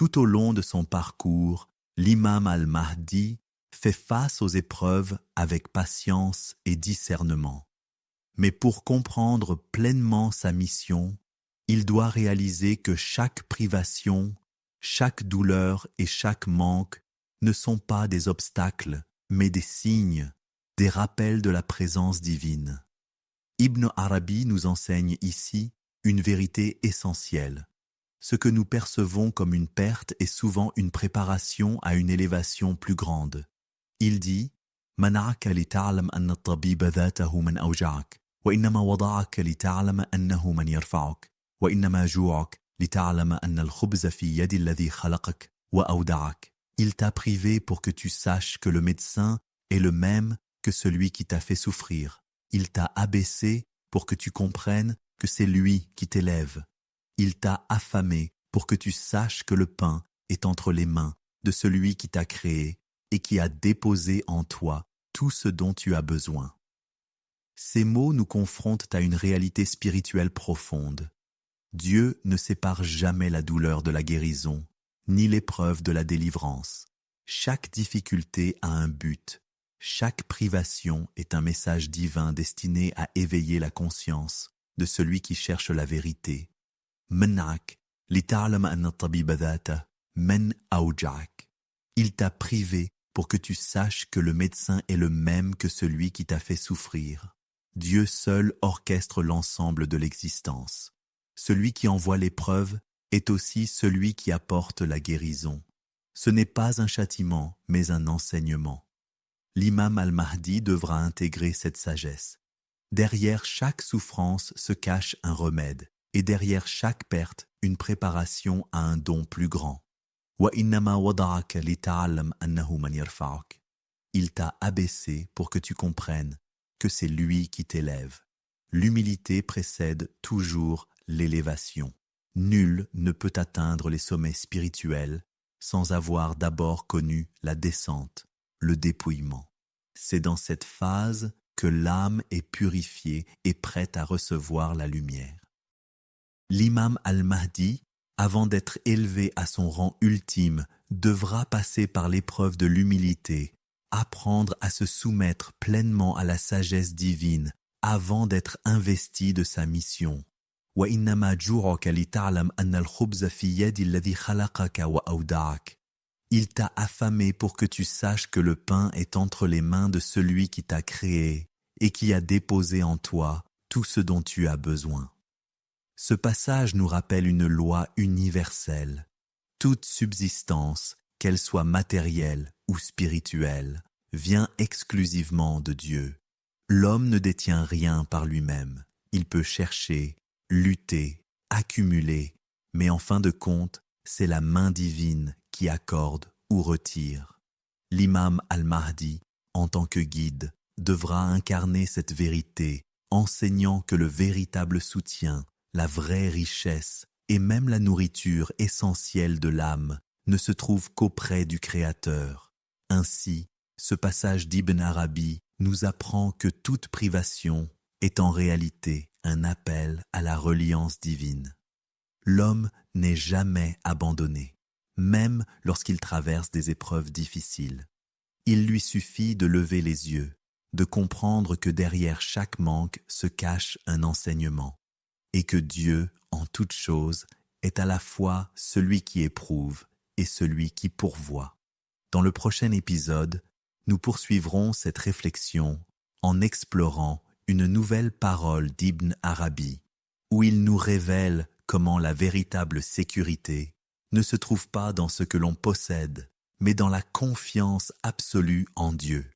Tout au long de son parcours, l'imam al-Mahdi fait face aux épreuves avec patience et discernement. Mais pour comprendre pleinement sa mission, il doit réaliser que chaque privation, chaque douleur et chaque manque ne sont pas des obstacles, mais des signes, des rappels de la présence divine. Ibn Arabi nous enseigne ici une vérité essentielle. Ce que nous percevons comme une perte est souvent une préparation à une élévation plus grande. Il dit « منعك لتعلم أن الطبيب ذاته من أوجعك وإنما وضعك لتعلم أنه من يرفعك وإنما جوعك لتعلم أن الخبز في يد الذي خلقك وأودعك » Il t'a privé pour que tu saches que le médecin est le même que celui qui t'a fait souffrir. Il t'a abaissé pour que tu comprennes que c'est lui qui t'élève. Il t'a affamé pour que tu saches que le pain est entre les mains de celui qui t'a créé et qui a déposé en toi tout ce dont tu as besoin. Ces mots nous confrontent à une réalité spirituelle profonde. Dieu ne sépare jamais la douleur de la guérison, ni l'épreuve de la délivrance. Chaque difficulté a un but. Chaque privation est un message divin destiné à éveiller la conscience de celui qui cherche la vérité. منعك لتعلم أن الطبيب ذاته من أوجعك. Il t'a privé pour que tu saches que le médecin est le même que celui qui t'a fait souffrir. Dieu seul orchestre l'ensemble de l'existence. Celui qui envoie l'épreuve est aussi celui qui apporte la guérison. Ce n'est pas un châtiment, mais un enseignement. L'imam al-Mahdi devra intégrer cette sagesse. Derrière chaque souffrance se cache un remède, et derrière chaque perte, une préparation à un don plus grand. وَإِنَّمَا وَضَعَكَ لِتَعْلَمْ أَنَّهُ مَنْ يَرْفَعُكَ. Il t'a abaissé pour que tu comprennes que c'est lui qui t'élève. L'humilité précède toujours l'élévation. Nul ne peut atteindre les sommets spirituels sans avoir d'abord connu la descente, le dépouillement. C'est dans cette phase que l'âme est purifiée et prête à recevoir la lumière. L'imam al-Mahdi, avant d'être élevé à son rang ultime, devra passer par l'épreuve de l'humilité, apprendre à se soumettre pleinement à la sagesse divine avant d'être investi de sa mission. وَإِنَّمَا جُوعُكَ لِتَعْلَمْ أَنَّ الْخُبْزَ فِي يَدِ الَّذِي خَلَقَكَ وَأَوْدَعَكَ. Il t'a affamé pour que tu saches que le pain est entre les mains de celui qui t'a créé et qui a déposé en toi tout ce dont tu as besoin. Ce passage nous rappelle une loi universelle. Toute subsistance, qu'elle soit matérielle ou spirituelle, vient exclusivement de Dieu. L'homme ne détient rien par lui-même. Il peut chercher, lutter, accumuler, mais en fin de compte, c'est la main divine qui accorde ou retire. L'imam al-Mahdi, en tant que guide, devra incarner cette vérité, enseignant que le véritable soutien, la vraie richesse et même la nourriture essentielle de l'âme ne se trouve qu'auprès du Créateur. Ainsi, ce passage d'Ibn Arabi nous apprend que toute privation est en réalité un appel à la reliance divine. L'homme n'est jamais abandonné, même lorsqu'il traverse des épreuves difficiles. Il lui suffit de lever les yeux, de comprendre que derrière chaque manque se cache un enseignement, et que Dieu, en toute chose, est à la fois celui qui éprouve et celui qui pourvoit. Dans le prochain épisode, nous poursuivrons cette réflexion en explorant une nouvelle parole d'Ibn Arabi, où il nous révèle comment la véritable sécurité ne se trouve pas dans ce que l'on possède, mais dans la confiance absolue en Dieu.